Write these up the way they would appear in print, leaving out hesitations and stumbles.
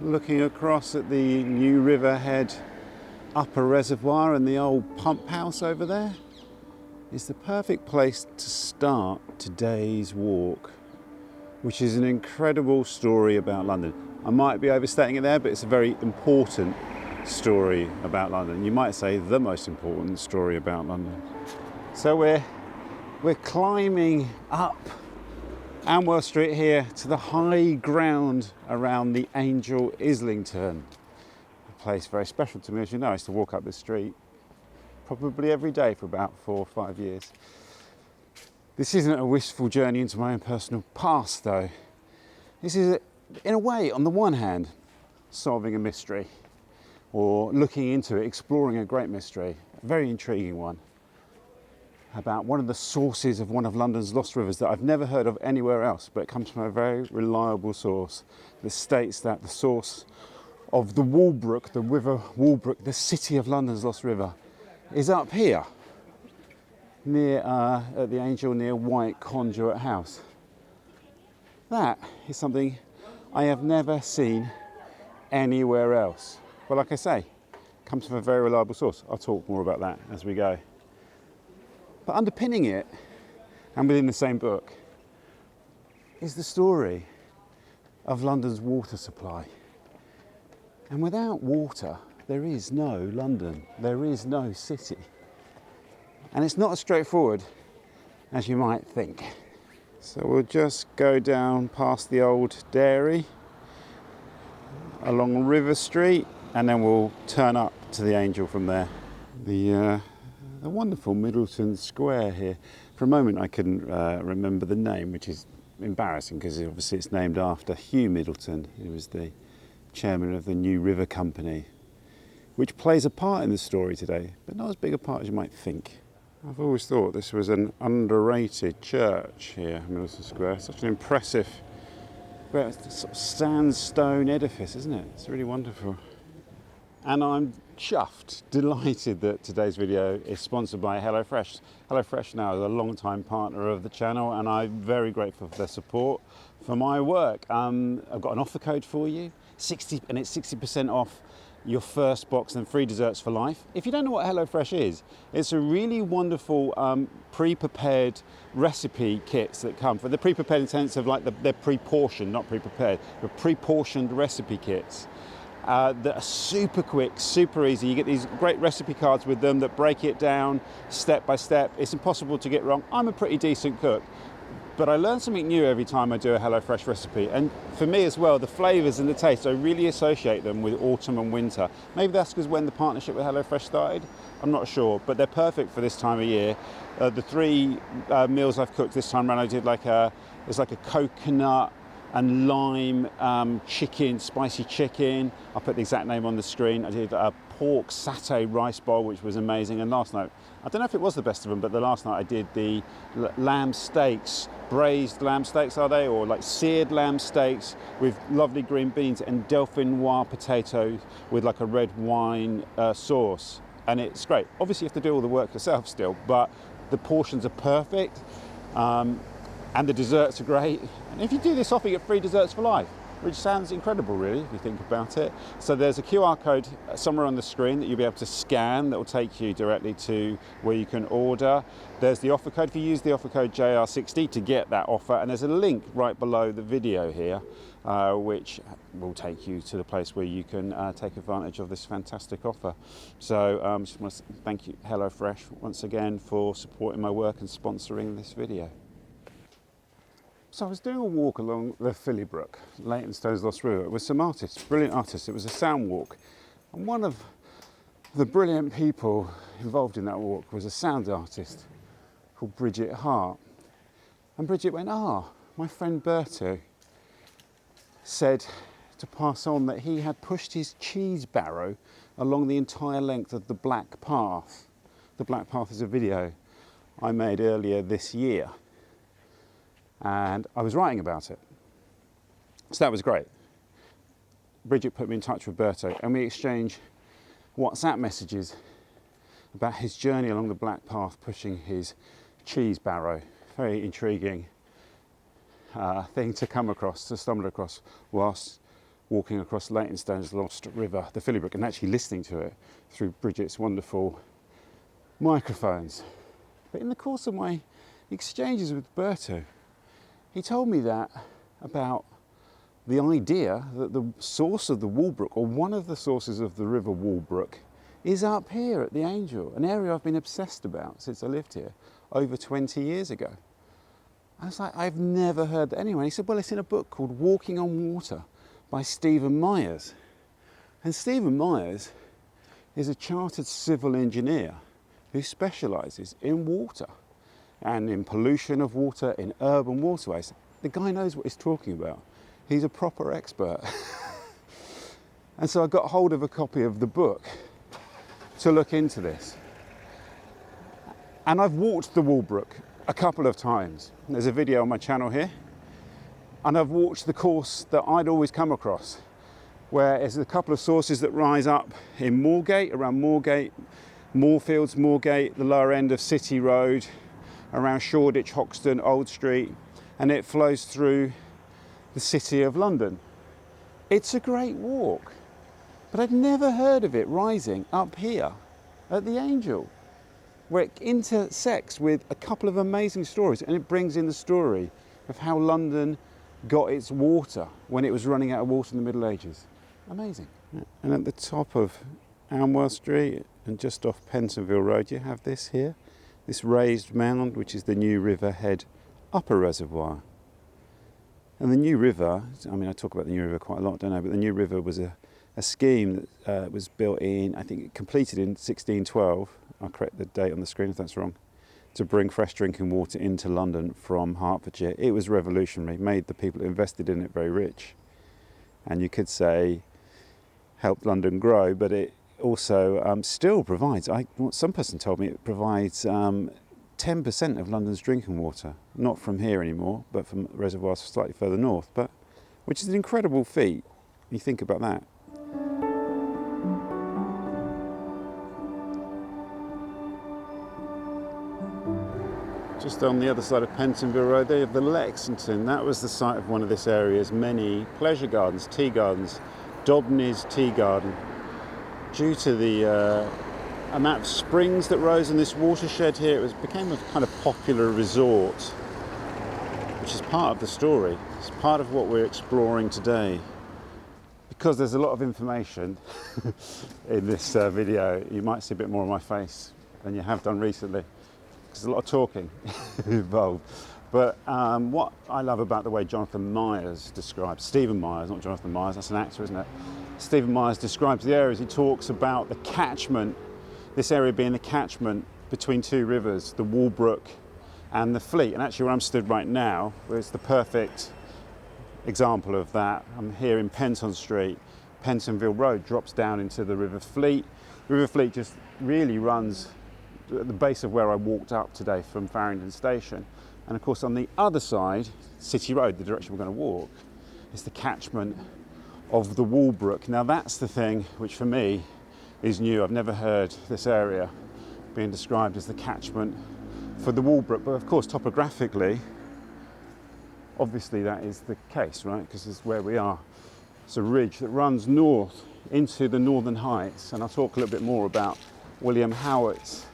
looking across at the New Riverhead upper reservoir and the old pump house over there, is the perfect place to start today's walk, which is an incredible story about London. I might be overstating it there, but it's a very important story about London. You might say the most important story about London. So we're climbing up Amwell Street here to the high ground around the Angel Islington. A place very special to me, as you know. I used to walk up this street probably every day for about 4 or 5 years. This isn't a wistful journey into my own personal past, though. This is, in a way, on the one hand, solving a mystery, or looking into it, exploring a great mystery, a very intriguing one, about one of the sources of one of London's lost rivers that I've never heard of anywhere else, but it comes from a very reliable source that states that the source of the Walbrook, the River Walbrook, the city of London's lost river, is up here, near at the Angel, near White Conduit House. That is something I have never seen anywhere else. But like I say, it comes from a very reliable source. I'll talk more about that as we go. But underpinning it, and within the same book, is the story of London's water supply. And without water, there is no London, there is no city. And it's not as straightforward as you might think. So we'll just go down past the old dairy, along River Street, and then we'll turn up to the Angel from there. The wonderful Middleton Square here. For a moment I couldn't remember the name, which is embarrassing because obviously it's named after Hugh Middleton, who was the chairman of the New River Company, which plays a part in the story today, but not as big a part as you might think. I've always thought this was an underrated church here, Middleton Square. Such an impressive sort of sandstone edifice, isn't it? It's really wonderful. And I'm chuffed, delighted that today's video is sponsored by HelloFresh. HelloFresh now is a long-time partner of the channel, and I'm very grateful for their support for my work. I've got an offer code for you, and it's 60% off your first box and free desserts for life. If you don't know what HelloFresh is, it's a really wonderful pre-prepared recipe kits that come from, they're pre-prepared in the sense of like they're pre-portioned, not pre-prepared, but pre-portioned recipe kits. That are super quick, super easy. You get these great recipe cards with them that break it down step by step. It's impossible to get wrong. I'm a pretty decent cook, but I learn something new every time I do a HelloFresh recipe. And for me as well, the flavours and the taste, I really associate them with autumn and winter. Maybe that's because when the partnership with HelloFresh started, I'm not sure, but they're perfect for this time of year. The 3 meals I've cooked this time around, I did it's like a coconut and lime chicken, spicy chicken. I'll put the exact name on the screen. I did a pork satay rice bowl, which was amazing. And last night, I don't know if it was the best of them, but the last night I did the lamb steaks, braised lamb steaks, are they? Or like seared lamb steaks with lovely green beans and Dauphinoise potatoes with like a red wine sauce. And it's great. Obviously you have to do all the work yourself still, but the portions are perfect. And the desserts are great. And if you do this offer, you get free desserts for life, which sounds incredible, really, if you think about it. So there's a QR code somewhere on the screen that you'll be able to scan that will take you directly to where you can order. There's the offer code. If you use the offer code JR60 to get that offer, and there's a link right below the video here, which will take you to the place where you can take advantage of this fantastic offer. So just want to thank you, HelloFresh, once again for supporting my work and sponsoring this video. So I was doing a walk along the Phillybrook, Leytonstone's Lost River, with some artists, brilliant artists. It was a sound walk. And one of the brilliant people involved in that walk was a sound artist called Bridget Hart. And Bridget went, my friend Berto said to pass on that he had pushed his cheese barrow along the entire length of the Black Path. The Black Path is a video I made earlier this year. And I was writing about it. So that was great. Bridget put me in touch with Berto, and we exchanged WhatsApp messages about his journey along the Black Path pushing his cheese barrow. Very intriguing thing to come across, to stumble across whilst walking across Leytonstone's Lost River, the Phillybrook, and actually listening to it through Bridget's wonderful microphones. But in the course of my exchanges with Berto, he told me that about the idea that the source of the Walbrook, or one of the sources of the River Walbrook, is up here at the Angel, an area I've been obsessed about since I lived here over 20 years ago. I was like, I've never heard that anywhere. He said, well, it's in a book called Walking on Water by Stephen Myers. And Stephen Myers is a chartered civil engineer who specialises in water and in pollution of water in urban waterways. The guy knows what he's talking about. He's a proper expert. And so I got hold of a copy of the book to look into this. And I've walked the Walbrook a couple of times. There's a video on my channel here. And I've walked the course that I'd always come across, where there's a couple of sources that rise up in Moorgate, around Moorgate, Moorfields, Moorgate, the lower end of City Road, around Shoreditch, Hoxton, Old Street, and it flows through the City of London. It's a great walk, but I'd never heard of it rising up here at the Angel, where it intersects with a couple of amazing stories, and it brings in the story of how London got its water when it was running out of water in the Middle Ages. Amazing. And at the top of Amwell Street and just off Pentonville Road, you have this here, this raised mound, which is the New River Head upper reservoir. And the New River, I mean, I talk about the New River quite a lot, don't I? But the New River was a scheme that was built in, I think, completed in 1612. I'll correct the date on the screen if that's wrong. To bring fresh drinking water into London from Hertfordshire. It was revolutionary, made the people who invested in it very rich. And you could say helped London grow, but it also still provides, some person told me it provides 10% of London's drinking water. Not from here anymore, but from reservoirs slightly further north, but which is an incredible feat. You think about that. Just on the other side of Pentonville Road, they have the Lexington. That was the site of one of this area's many pleasure gardens, tea gardens, Dobney's Tea Garden. Due to the amount of springs that rose in this watershed here, it became a kind of popular resort, which is part of the story. It's part of what we're exploring today. Because there's a lot of information in this video, you might see a bit more of my face than you have done recently. There's a lot of talking involved. But what I love about the way Jonathan Myers describes, Stephen Myers, not Jonathan Myers, that's an actor, isn't it? Stephen Myers describes the areas. He talks about the catchment, this area being the catchment between two rivers, the Walbrook and the Fleet. And actually where I'm stood right now is the perfect example of that. I'm here in Penton Street. Pentonville Road drops down into the River Fleet. The River Fleet just really runs at the base of where I walked up today from Farringdon Station. And of course on the other side, City Road, the direction we're going to walk, is the catchment of the Walbrook. Now that's the thing which for me is new. I've never heard this area being described as the catchment for the Walbrook, but of course topographically, obviously that is the case, right? Because it's where we are. It's a ridge that runs north into the Northern Heights, and I'll talk a little bit more about William Howitt's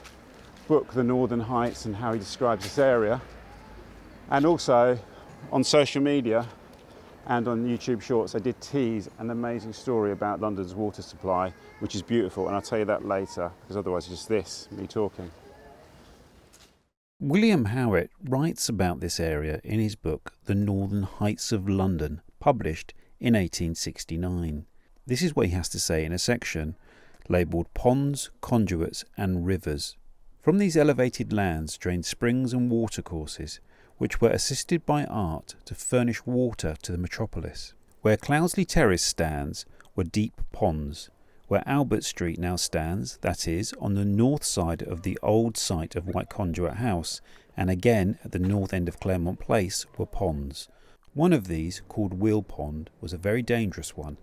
book, The Northern Heights, and how he describes this area. And also on social media and on YouTube Shorts, I did tease an amazing story about London's water supply, which is beautiful, and I'll tell you that later, because otherwise it's just this, me talking. William Howitt writes about this area in his book The Northern Heights of London, published in 1869. This is what he has to say in a section labelled Ponds, Conduits and Rivers. From these elevated lands drained springs and watercourses, which were assisted by art to furnish water to the metropolis. Where Cloudesley Terrace stands were deep ponds. Where Albert Street now stands, that is, on the north side of the old site of White Conduit House, and again at the north end of Claremont Place, were ponds. One of these, called Wheel Pond, was a very dangerous one,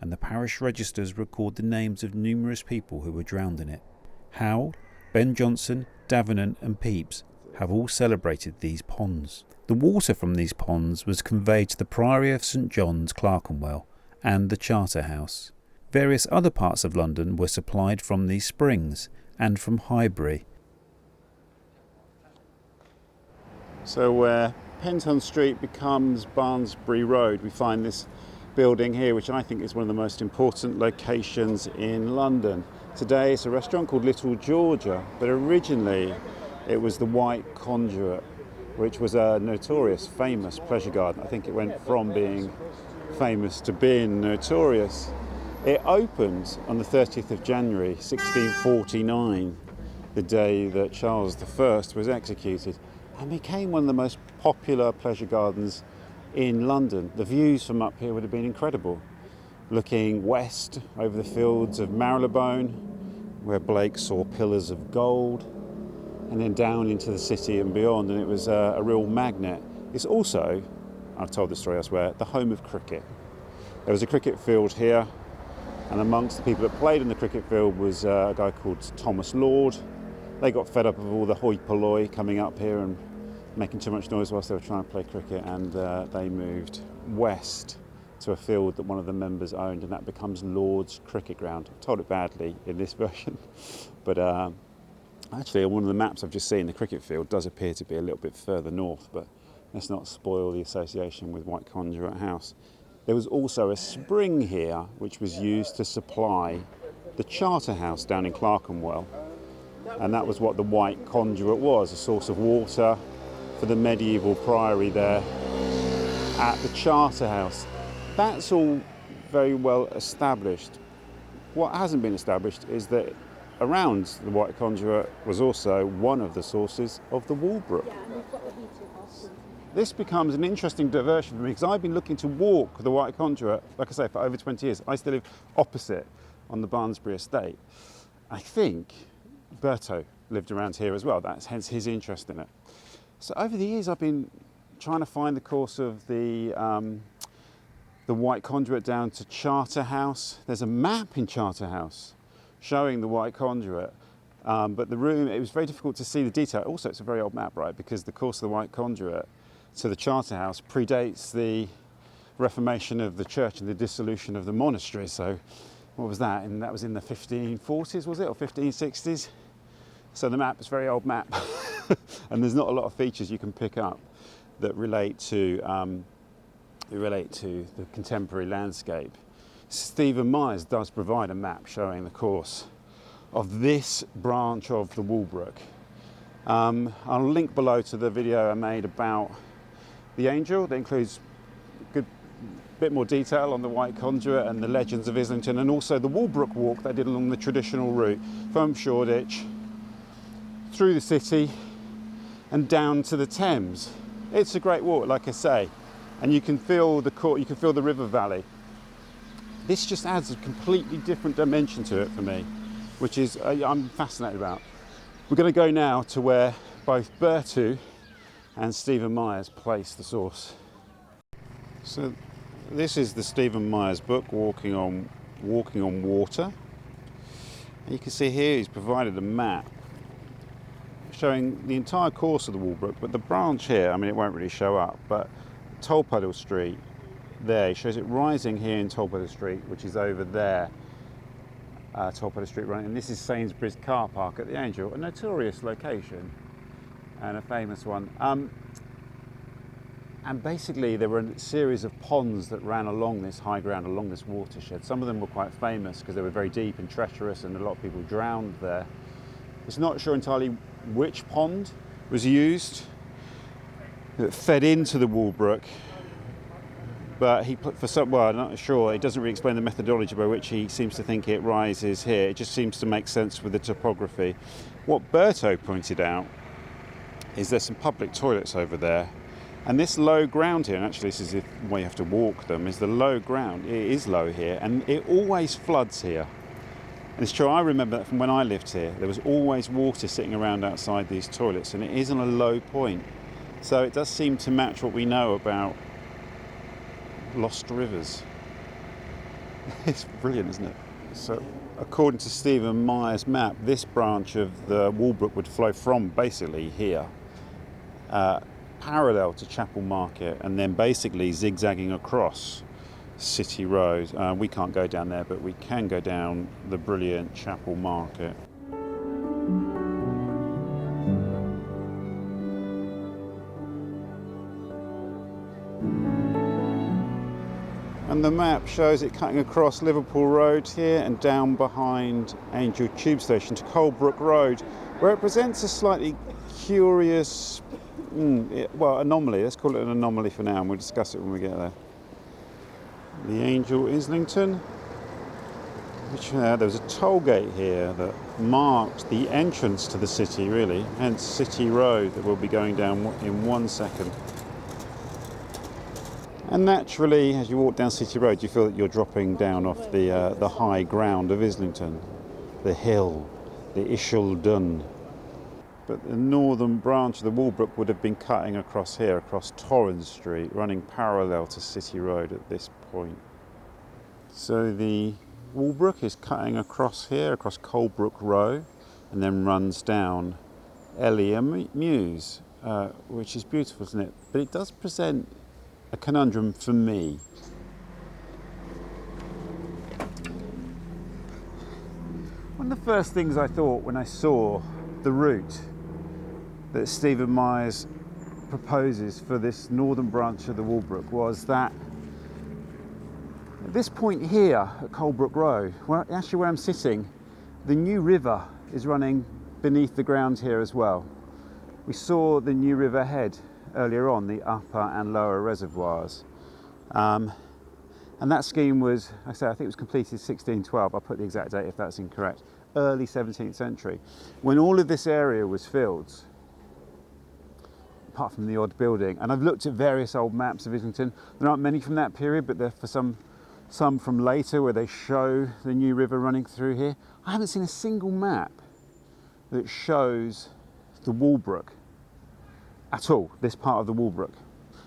and the parish registers record the names of numerous people who were drowned in it. Howe, Ben Jonson, Davenant and Pepys have all celebrated these ponds. The water from these ponds was conveyed to the Priory of St John's, Clerkenwell, and the Charterhouse. Various other parts of London were supplied from these springs and from Highbury. So where Penton Street becomes Barnsbury Road, we find this building here, which I think is one of the most important locations in London. Today it's a restaurant called Little Georgia, but originally it was the White Conduit, which was a notorious, famous pleasure garden. I think it went from being famous to being notorious. It opened on the 30th of January 1649, the day that Charles I was executed, and became one of the most popular pleasure gardens in London. The views from up here would have been incredible. Looking west over the fields of Marylebone, where Blake saw pillars of gold, and then down into the city and beyond, and it was a real magnet. It's also, I've told this story elsewhere, the home of cricket. There was a cricket field here, and amongst the people that played in the cricket field was a guy called Thomas Lord. They got fed up of all the hoi polloi coming up here and making too much noise whilst they were trying to play cricket, and they moved west to a field that one of the members owned, and that becomes Lord's Cricket Ground. I've told it badly in this version, but actually on one of the maps I've just seen, the cricket field does appear to be a little bit further north, but let's not spoil the association with White Conduit House. There was also a spring here which was used to supply the Charterhouse down in Clerkenwell, and that was what the White Conduit was, a source of water for the medieval priory there at the Charterhouse. That's all very well established. What hasn't been established is that around the White Conduit was also one of the sources of the Walbrook. Yeah, and we've got the heating option. This becomes an interesting diversion for me because I've been looking to walk the White Conduit, like I say, for over 20 years. I still live opposite on the Barnsbury estate. I think Berto lived around here as well, that's hence his interest in it. So over the years I've been trying to find the course of the White Conduit down to Charterhouse. There's a map in Charterhouse showing the White Conduit, but the room, it was very difficult to see the detail. Also, it's a very old map, right, because the course of the White Conduit to the Charterhouse predates the Reformation of the church and the dissolution of the monastery. So what was that? And that was in the 1540s, was it, or 1560s? So the map is a very old map, and there's not a lot of features you can pick up that relate to the contemporary landscape. Stephen Myers does provide a map showing the course of this branch of the Walbrook. I'll link below to the video I made about the Angel that includes a good bit more detail on the White Conduit and the legends of Islington, and also the Walbrook walk they did along the traditional route from Shoreditch through the city and down to the Thames. It's a great walk, like I say, and you can feel the river valley. This just adds a completely different dimension to it for me, which is I'm fascinated about. We're going to go now to where both Bertu and Stephen Myers place the source. So this is the Stephen Myers book, Walking on Water. And you can see here he's provided a map showing the entire course of the Walbrook, but the branch here, I mean, it won't really show up, but Tolpuddle Street there, he shows it rising here in Tolpuddle Street, which is over there, Tolpuddle Street running, and this is Sainsbury's car park at the Angel, a notorious location and a famous one. And basically there were a series of ponds that ran along this high ground, along this watershed. Some of them were quite famous because they were very deep and treacherous, and a lot of people drowned there. It's not sure entirely which pond was used that fed into the Walbrook, but I'm not sure. It doesn't really explain the methodology by which he seems to think it rises here. It just seems to make sense with the topography. What Berto pointed out is there's some public toilets over there, and this low ground here, and actually this is the way you have to walk them, is the low ground. It is low here, and it always floods here. And it's true, I remember that from when I lived here, there was always water sitting around outside these toilets, and it is on a low point. So it does seem to match what we know about lost rivers. It's brilliant, isn't it? So according to Stephen Myers' map, this branch of the Walbrook would flow from basically here, parallel to Chapel Market, and then basically zigzagging across City Road. We can't go down there, but we can go down the brilliant Chapel Market. And the map shows it cutting across Liverpool Road here and down behind Angel Tube Station to Colebrook Road, where it presents a slightly curious, anomaly. Let's call it an anomaly for now, and we'll discuss it when we get there. The Angel Islington, which there was a toll gate here that marked the entrance to the city, really, hence City Road, that we'll be going down in 1 second. And naturally, as you walk down City Road, you feel that you're dropping down off the high ground of Islington, the hill, the Islington. But the northern branch of the Walbrook would have been cutting across here, across Torrens Street, running parallel to City Road at this point. So the Walbrook is cutting across here, across Colebrook Road, and then runs down Elia Mews, which is beautiful, isn't it? But it does present a conundrum for me. One of the first things I thought when I saw the route that Stephen Myers proposes for this northern branch of the Walbrook was that at this point here at Colebrook Road, where I'm sitting, the New River is running beneath the ground here as well. We saw the New River head earlier on, the upper and lower reservoirs. And that scheme was, I think it was completed 1612, I'll put the exact date if that's incorrect, early 17th century, when all of this area was fields, apart from the odd building. And I've looked at various old maps of Islington. There aren't many from that period, but there are some from later where they show the New River running through here. I haven't seen a single map that shows the Walbrook at all, this part of the Walbrook.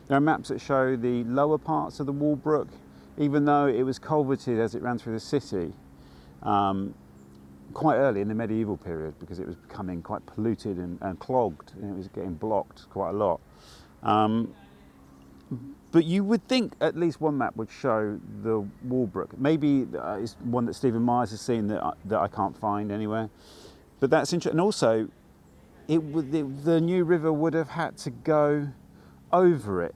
There are maps that show the lower parts of the Walbrook, even though it was culverted as it ran through the city quite early in the medieval period, because it was becoming quite polluted and clogged, and it was getting blocked quite a lot. But you would think at least one map would show the Walbrook. Maybe it's one that Stephen Myers has seen that I can't find anywhere. But that's interesting. And also, the New River would have had to go over it.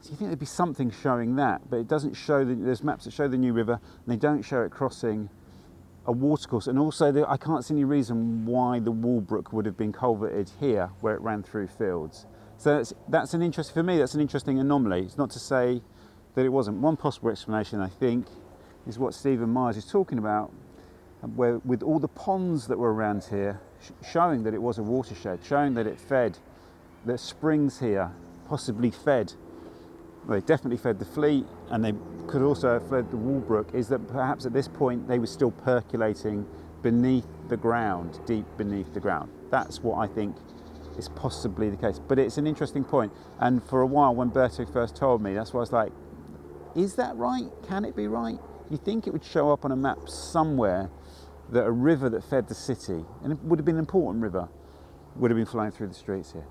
So you think there'd be something showing that, but it doesn't show. There's maps that show the New River, and they don't show it crossing a watercourse. And also, I can't see any reason why the Walbrook would have been culverted here, where it ran through fields. So that's an interest for me. That's an interesting anomaly. It's not to say that it wasn't. One possible explanation, I think, is what Stephen Myers is talking about, where with all the ponds that were around here, showing that it was a watershed, showing that it fed, that springs here possibly fed, well, they definitely fed the Fleet, and they could also have fed the Walbrook, is that perhaps at this point they were still percolating beneath the ground, deep beneath the ground. That's what I think is possibly the case. But it's an interesting point, and for a while when Berto first told me, that's why I was like, is that right? Can it be right? You think it would show up on a map somewhere that a river that fed the city, and it would have been an important river, would have been flowing through the streets here.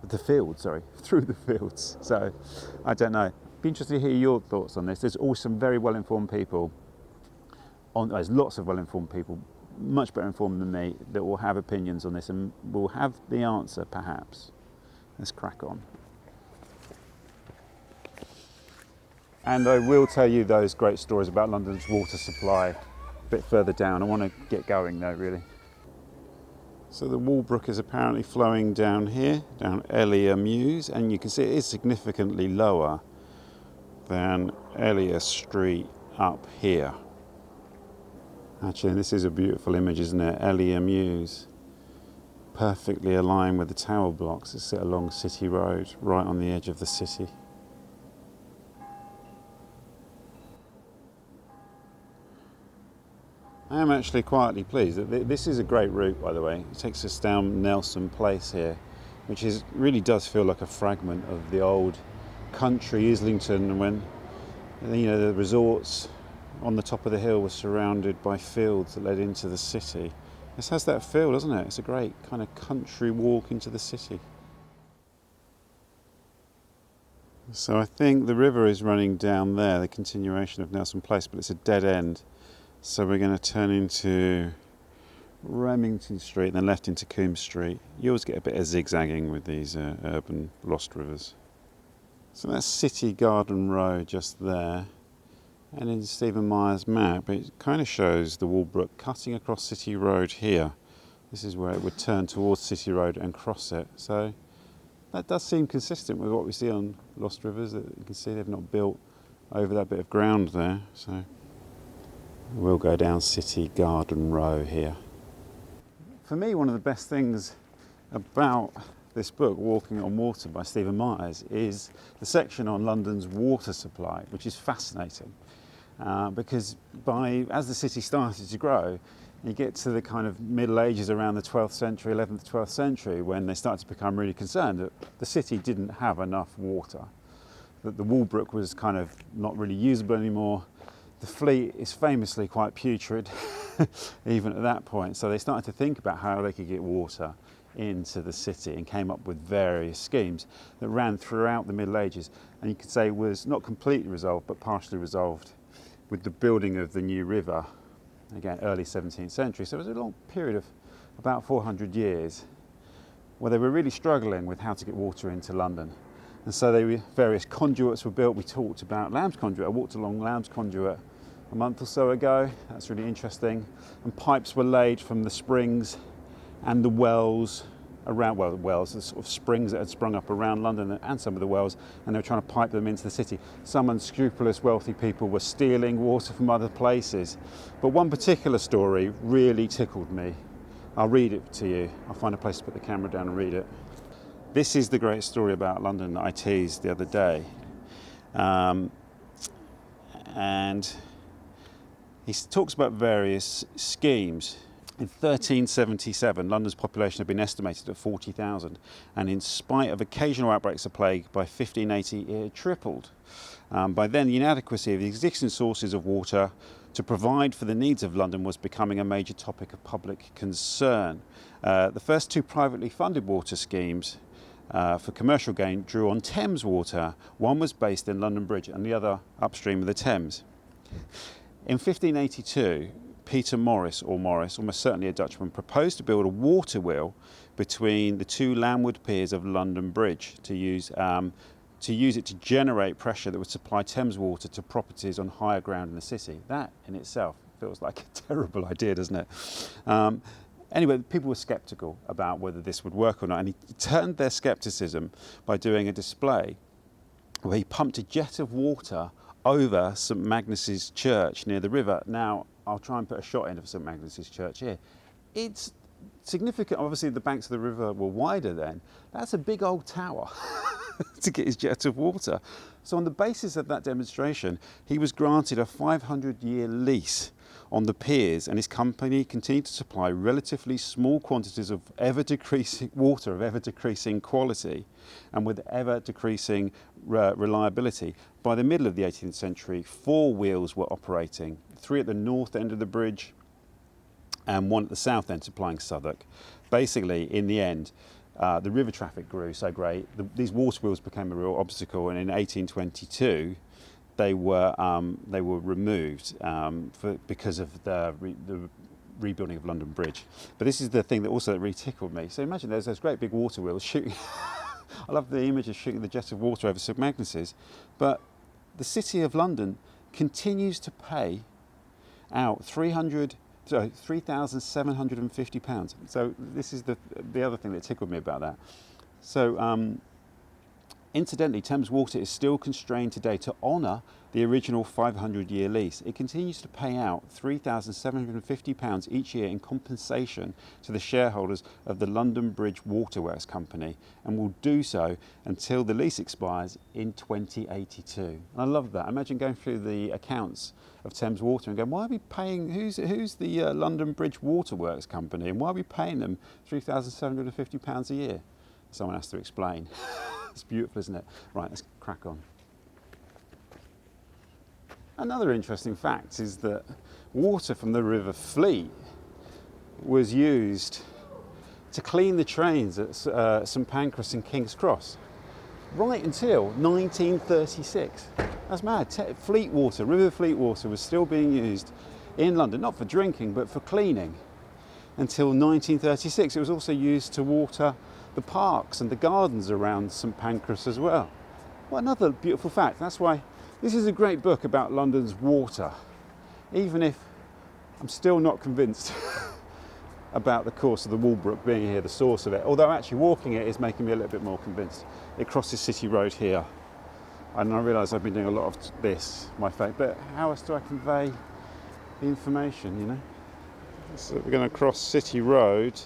Through the fields. So, I don't know. Be interested to hear your thoughts on this. There's always some very well-informed people, there's lots of well-informed people, much better informed than me, that will have opinions on this and will have the answer, perhaps. Let's crack on. And I will tell you those great stories about London's water supply a bit further down. I want to get going though, really. So the Walbrook is apparently flowing down here, down Elia Mews, and you can see it is significantly lower than Elia Street up here. Actually, this is a beautiful image, isn't it? Elia Mews, perfectly aligned with the tower blocks that sit along City Road, right on the edge of the city. I am actually quietly pleased that this is a great route, by the way. It takes us down Nelson Place here, which really does feel like a fragment of the old country Islington, when the resorts on the top of the hill were surrounded by fields that led into the city. This has that feel, doesn't it? It's a great kind of country walk into the city. So I think the river is running down there, the continuation of Nelson Place, but it's a dead end. So we're going to turn into Rivington Street and then left into Coombs Street. You always get a bit of zigzagging with these urban lost rivers. So that's City Garden Road just there. And in Stephen Meyer's map, it kind of shows the Walbrook cutting across City Road here. This is where it would turn towards City Road and cross it. So that does seem consistent with what we see on Lost Rivers. You can see they've not built over that bit of ground there. So we'll go down City Garden Row here. For me, one of the best things about this book, Walking on Water by Stephen Myers, is the section on London's water supply, which is fascinating. Because as the city started to grow, you get to the kind of Middle Ages around the 12th century, 11th, 12th century, when they started to become really concerned that the city didn't have enough water, that the Walbrook was kind of not really usable anymore. The Fleet is famously quite putrid, even at that point. So they started to think about how they could get water into the city and came up with various schemes that ran throughout the Middle Ages, and you could say was not completely resolved, but partially resolved with the building of the new river, again, early 17th century. So it was a long period of about 400 years where they were really struggling with how to get water into London. And so various conduits were built. We talked about Lamb's Conduit. I walked along Lamb's Conduit a month or so ago. That's really interesting. And pipes were laid from the springs and the wells around, well, the wells, the sort of springs that had sprung up around London and some of the wells, and they were trying to pipe them into the city. Some unscrupulous wealthy people were stealing water from other places. But one particular story really tickled me. I'll read it to you. I'll find a place to put the camera down and read it. This is the great story about London that I teased the other day. And he talks about various schemes. In 1377, London's population had been estimated at 40,000, and in spite of occasional outbreaks of plague, by 1580 it had tripled. By then, the inadequacy of the existing sources of water to provide for the needs of London was becoming a major topic of public concern. The first two privately funded water schemes for commercial gain drew on Thames water. One was based in London Bridge and the other upstream of the Thames. In 1582, Peter Morris, almost certainly a Dutchman, proposed to build a water wheel between the two landward piers of London Bridge to use it to generate pressure that would supply Thames water to properties on higher ground in the city. That in itself feels like a terrible idea, doesn't it? Anyway, people were sceptical about whether this would work or not, and he turned their scepticism by doing a display where he pumped a jet of water over St Magnus's Church near the river. Now, I'll try and put a shot in of St Magnus's Church here. It's significant. Obviously, the banks of the river were wider then. That's a big old tower to get his jet of water. So on the basis of that demonstration, he was granted a 500-year lease on the piers, and his company continued to supply relatively small quantities of ever-decreasing water of ever-decreasing quality and with ever-decreasing reliability. By the middle of the 18th century, 4 wheels were operating, 3 at the north end of the bridge and 1 at the south end supplying Southwark. Basically, in the end, the river traffic grew so great, these water wheels became a real obstacle, and in 1822 they were removed because of the rebuilding of London Bridge. But this is the thing that also really tickled me. So imagine there's those great big water wheels shooting. I love the image of shooting the jet of water over St Magnus's. But the City of London continues to pay out £3,750. So this is the other thing that tickled me about that. So incidentally, Thames Water is still constrained today to honour the original 500-year lease. It continues to pay out £3,750 each year in compensation to the shareholders of the London Bridge Waterworks Company, and will do so until the lease expires in 2082. And I love that. Imagine going through the accounts of Thames Water and going, why are we paying, who's the London Bridge Waterworks Company, and why are we paying them £3,750 a year? Someone has to explain. It's beautiful, isn't it? Right, let's crack on. Another interesting fact is that water from the River Fleet was used to clean the trains at St Pancras and King's Cross. right until 1936. That's mad. Fleetwater, River Fleetwater was still being used in London, not for drinking, but for cleaning, until 1936. It was also used to water the parks and the gardens around St Pancras as well. Well, another beautiful fact. That's why this is a great book about London's water, even if I'm still not convinced about the course of the Walbrook being here, the source of it. Although actually walking it is making me a little bit more convinced. It crosses City Road here. And I realise I've been doing a lot of this, my fate, but how else do I convey the information, you know? So we're going to cross City Road,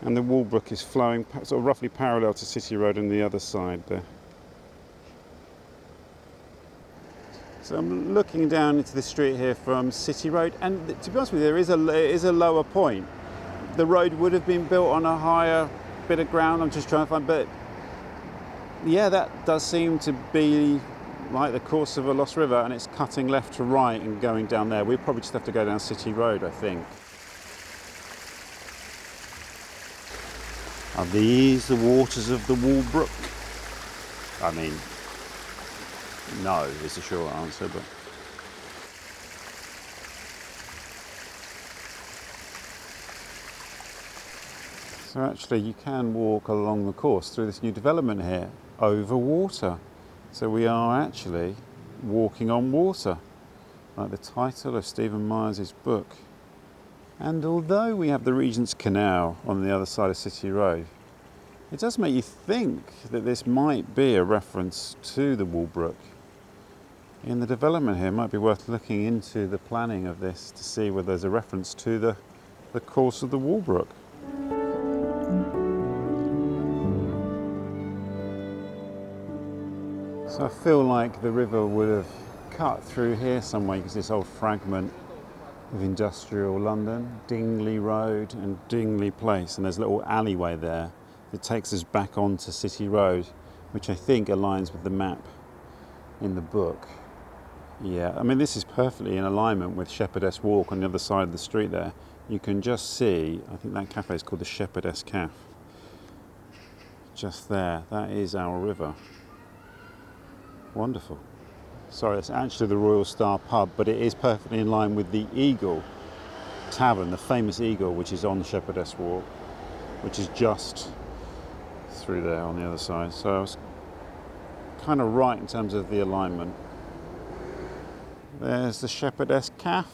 and the Walbrook is flowing sort of roughly parallel to City Road on the other side there. So I'm looking down into the street here from City Road, and to be honest with you, there is a lower point. The road would have been built on a higher bit of ground. I'm just trying to find, but yeah, that does seem to be like the course of a lost river, and it's cutting left to right and going down there. We probably just have to go down City Road, I think. Are these the waters of the Walbrook? I mean, no is the short answer, but so actually you can walk along the course through this new development here over water. So we are actually walking on water, like the title of Stephen Myers's book. And although we have the Regent's Canal on the other side of City Road, it does make you think that this might be a reference to the Walbrook. In the development here, it might be worth looking into the planning of this to see whether there's a reference to the course of the Walbrook. So I feel like the river would have cut through here somewhere. You can see this old fragment of industrial London, Dingley Road and Dingley Place, and there's a little alleyway there that takes us back onto City Road, which I think aligns with the map in the book. Yeah, I mean this is perfectly in alignment with Sherpherdess Walk on the other side of the street there. You can just see, I think that cafe is called the Sherpherdess Cafe. Just there, that is our river. Wonderful. Sorry, it's actually the Royal Star pub, but it is perfectly in line with the Eagle Tavern, the famous Eagle, which is on the Sherpherdess Walk, which is just through there on the other side. So I was kind of right in terms of the alignment. There's the Sherpherdess Cafe,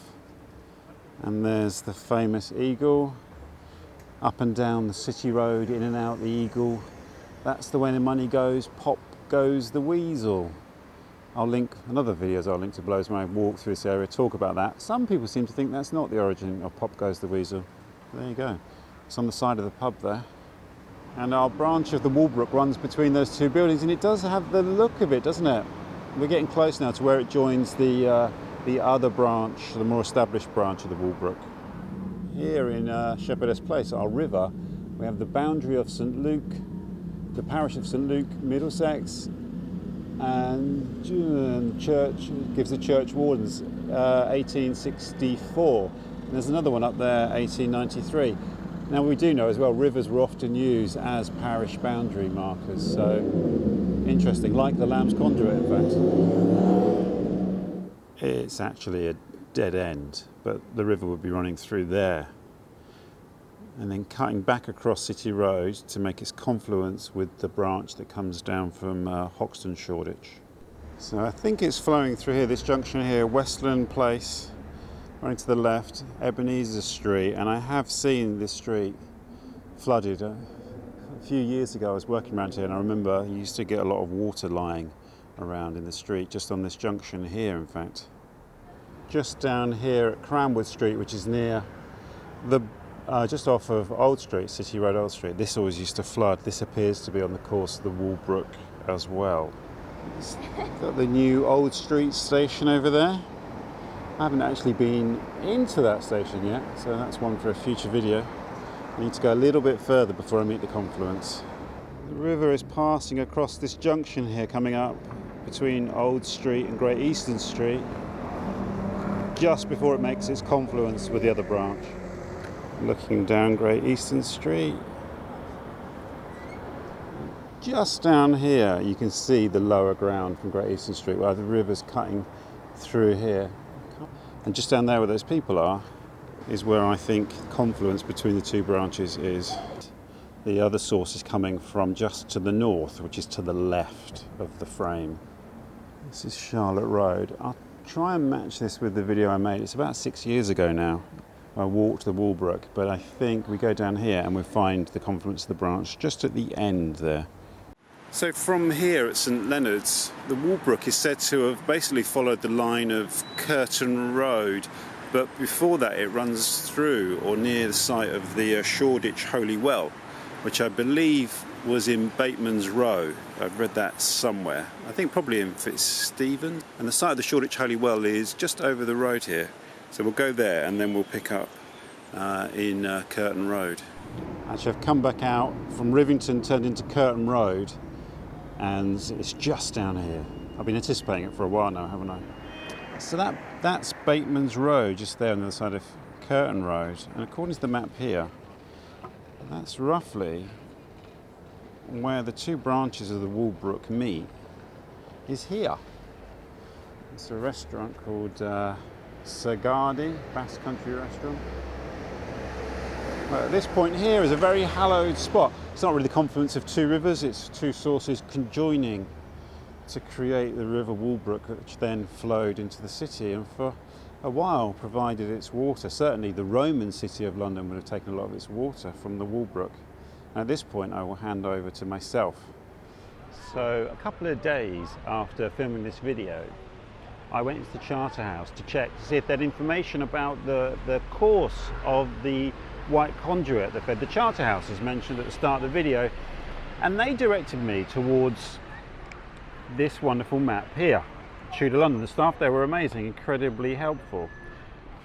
and there's the famous Eagle. Up and down the City Road, in and out the Eagle. That's the way the money goes. Pop goes the weasel. I'll link another videos I'll link to below as when I walk through this area, talk about that. Some people seem to think that's not the origin of Pop Goes the Weasel. There you go. It's on the side of the pub there. And our branch of the Walbrook runs between those two buildings, and it does have the look of it, doesn't it? We're getting close now to where it joins the other branch, the more established branch of the Walbrook. Here in Shepherdess Place, our river, we have the boundary of St Luke, the parish of St Luke, Middlesex, and church gives the church wardens 1864. And there's another one up there, 1893. Now we do know as well, rivers were often used as parish boundary markers, so interesting, like the Lamb's Conduit in fact. It's actually a dead end, but the river would be running through there and then cutting back across City Road to make its confluence with the branch that comes down from Hoxton, Shoreditch. So I think it's flowing through here, this junction here, Westland Place, running to the left, Ebenezer Street, and I have seen this street flooded. A few years ago I was working around here and I remember you used to get a lot of water lying around in the street, just on this junction here in fact. Just down here at Cranwood Street, which is near the just off of Old Street, City Road Old Street, this always used to flood. This appears to be on the course of the Walbrook as well. It's got the new Old Street station over there. I haven't actually been into that station yet, so that's one for a future video. I need to go a little bit further before I meet the confluence. The river is passing across this junction here, coming up between Old Street and Great Eastern Street, just before it makes its confluence with the other branch. Looking down Great Eastern Street. just down here you can see the lower ground from Great Eastern Street where the river's cutting through here. And just down there where those people are is where I think confluence between the two branches is. The other source is coming from just to the north, which is to the left of the frame. This is Charlotte Road. I'll try and match this with the video I made. It's about 6 years ago now. I walked the Walbrook, but I think we go down here and we find the confluence of the branch just at the end there. So from here at St Leonard's, the Walbrook is said to have basically followed the line of Curtain Road, but before that it runs through or near the site of the Shoreditch Holy Well, which I believe was in Bateman's Row. I've read that somewhere. I think probably in Fitzstephen. And the site of the Shoreditch Holy Well is just over the road here. So we'll go there and then we'll pick up in Curtain Road. Actually, I've come back out from Rivington, turned into Curtain Road, and it's just down here. I've been anticipating it for a while now, haven't I? So that's Bateman's Road, just there on the other side of Curtain Road. And according to the map here, that's roughly where the two branches of the Walbrook meet, is here. It's a restaurant called Sagadi, Basque Country restaurant. Well, at this point here is a very hallowed spot. It's not really the confluence of two rivers, it's two sources conjoining to create the River Walbrook, which then flowed into the city and for a while provided its water. Certainly the Roman city of London would have taken a lot of its water from the Walbrook. And at this point I will hand over to myself. So a couple of days after filming this video, I went into the Charterhouse to check to see if they had information about the course of the White Conduit that fed the Charterhouse, as mentioned at the start of the video, and they directed me towards this wonderful map here, Tudor London. The staff there were amazing, incredibly helpful.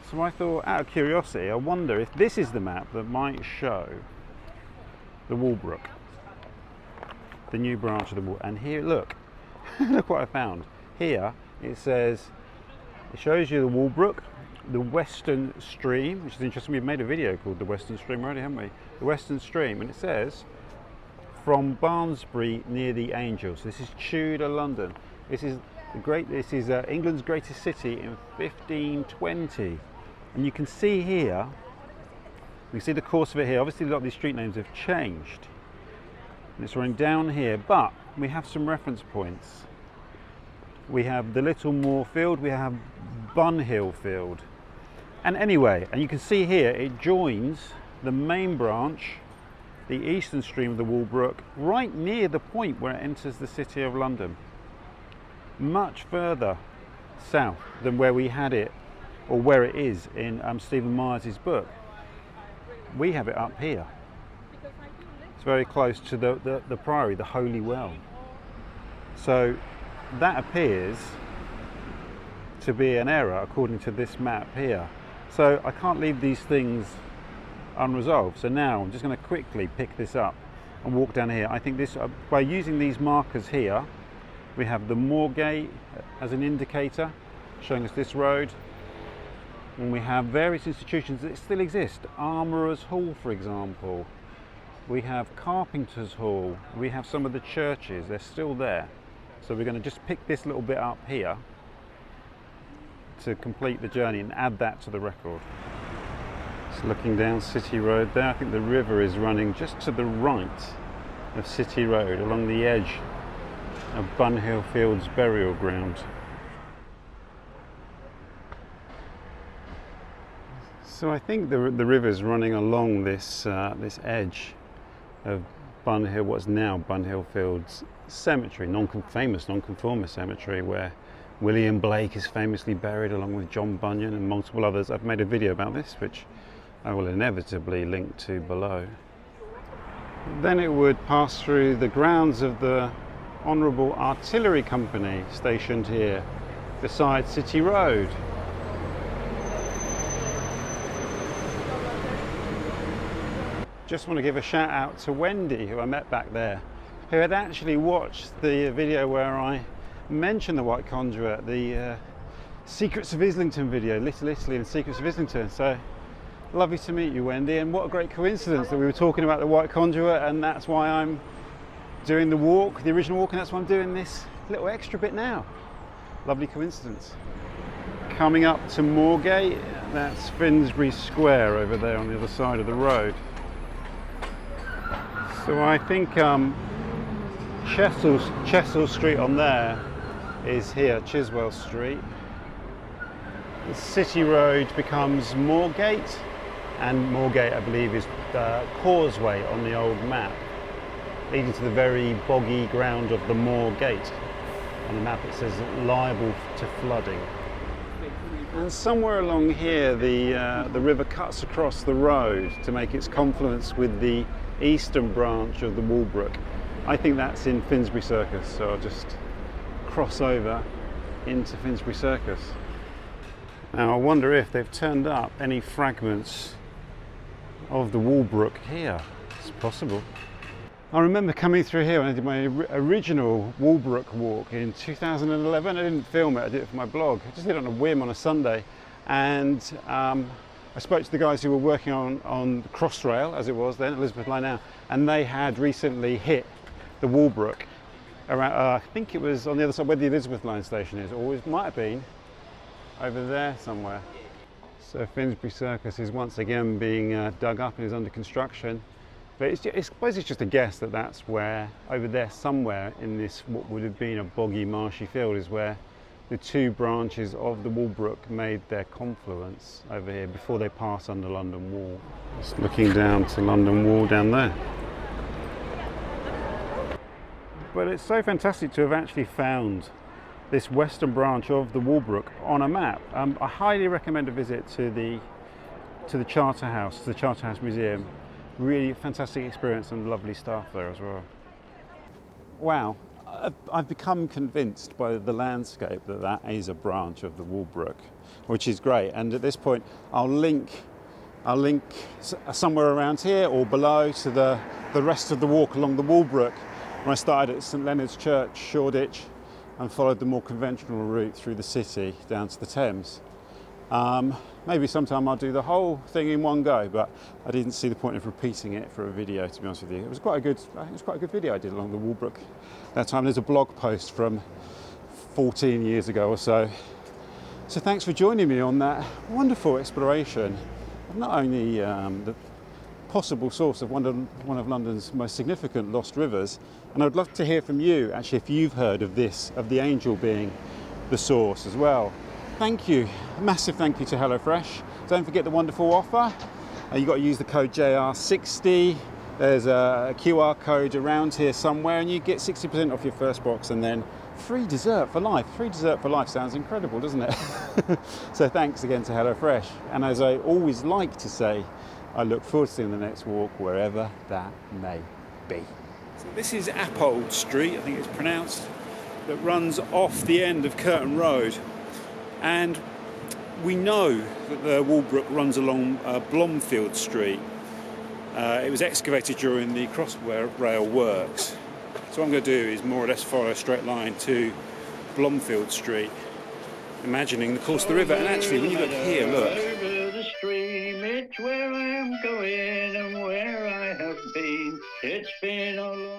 So I thought, out of curiosity, I wonder if this is the map that might show the Walbrook, the new branch of the Walbrook. And here, look, look what I found. Here it says, it shows you the Walbrook, the Western Stream, which is interesting. We've made a video called the Western Stream already, haven't we? The Western Stream, and it says from Barnsbury near the Angel. So this is Tudor London. This is England's greatest city in 1520, and you can see here. You can see the course of it here. Obviously, a lot of these street names have changed, and it's running down here. But we have some reference points. We have the Little Moor Field. We have Bunhill Field. And anyway, and you can see here it joins the main branch, the eastern stream of the Walbrook, right near the point where it enters the City of London. Much further south than where we had it, or where it is in Stephen Myers' book. We have it up here. It's very close to the priory, the Holy Well. So that appears to be an error according to this map here. So I can't leave these things unresolved. So now I'm just going to quickly pick this up and walk down here. I think this, by using these markers here, we have the Moorgate as an indicator showing us this road, and we have various institutions that still exist. Armourers Hall, for example. We have Carpenter's Hall. We have some of the churches, they're still there. So we're going to just pick this little bit up here to complete the journey and add that to the record. Just looking down City Road there, I think the river is running just to the right of City Road, along the edge of Bunhill Fields burial ground. So I think the river is running along this this edge of Bunhill, what's now Bunhill Fields Cemetery, famous nonconformist cemetery, where William Blake is famously buried along with John Bunyan and multiple others. I've made a video about this, which I will inevitably link to below. Then it would pass through the grounds of the Honourable Artillery Company stationed here beside City Road. Just want to give a shout out to Wendy, who I met back there, who had actually watched the video where I mentioned the White Conduit, the Secrets of Islington video, Little Italy and Secrets of Islington. So lovely to meet you, Wendy, and what a great coincidence that we were talking about the White Conduit, and that's why I'm doing the walk, the original walk, and that's why I'm doing this little extra bit now. Lovely coincidence. Coming up to Moorgate, that's Finsbury Square over there on the other side of the road. So I think Chesil Street on there is here, Chiswell Street. The city road becomes Moorgate, and Moorgate I believe is the causeway on the old map, leading to the very boggy ground of the Moorgate. On the map it says liable to flooding. And somewhere along here the river cuts across the road to make its confluence with the eastern branch of the Walbrook. I think that's in Finsbury Circus, so I'll just cross over into Finsbury Circus. Now I wonder if they've turned up any fragments of the Walbrook here. It's possible. I remember coming through here when I did my original Walbrook walk in 2011. I didn't film it, I did it for my blog. I just did it on a whim on a Sunday, and I spoke to the guys who were working on the Crossrail, as it was then, Elizabeth Line now, and they had recently hit the Walbrook around, I think it was on the other side where the Elizabeth Line station is, or it might have been over there somewhere. So Finsbury Circus is once again being dug up and is under construction. But I suppose it's just a guess that that's where, over there somewhere in this, what would have been a boggy, marshy field, is where the two branches of the Walbrook made their confluence over here before they pass under London Wall. Just looking down to London Wall down there. But it's so fantastic to have actually found this western branch of the Walbrook on a map. I highly recommend a visit to the Charterhouse, to the Charterhouse Museum. Really fantastic experience and lovely staff there as well. Wow, I've become convinced by the landscape that is a branch of the Walbrook, which is great. And at this point, I'll link somewhere around here or below to the rest of the walk along the Walbrook, when I started at St Leonard's Church, Shoreditch, and followed the more conventional route through the city down to the Thames. Maybe sometime I'll do the whole thing in one go, but I didn't see the point of repeating it for a video, to be honest with you. It was quite a good video I did along the Walbrook that time. There's a blog post from 14 years ago or so. So thanks for joining me on that wonderful exploration of not only the possible source of one of London's most significant lost rivers, and I'd love to hear from you, actually, if you've heard of this, of the Angel being the source as well. Thank you, a massive thank you to HelloFresh. Don't forget the wonderful offer. You've got to use the code JR60. There's a QR code around here somewhere, and you get 60% off your first box, and then free dessert for life. Free dessert for life sounds incredible, doesn't it? So thanks again to HelloFresh. And as I always like to say, I look forward to seeing the next walk wherever that may be. So this is Amwell Street, I think it's pronounced, that runs off the end of Curtain Road. And we know that the Walbrook runs along Blomfield Street. It was excavated during the Crossrail works. So what I'm going to do is more or less follow a straight line to Blomfield Street, imagining the course of the river. And actually, when you look here, look. Over the stream, it's where I am going and where I have been. It's been a long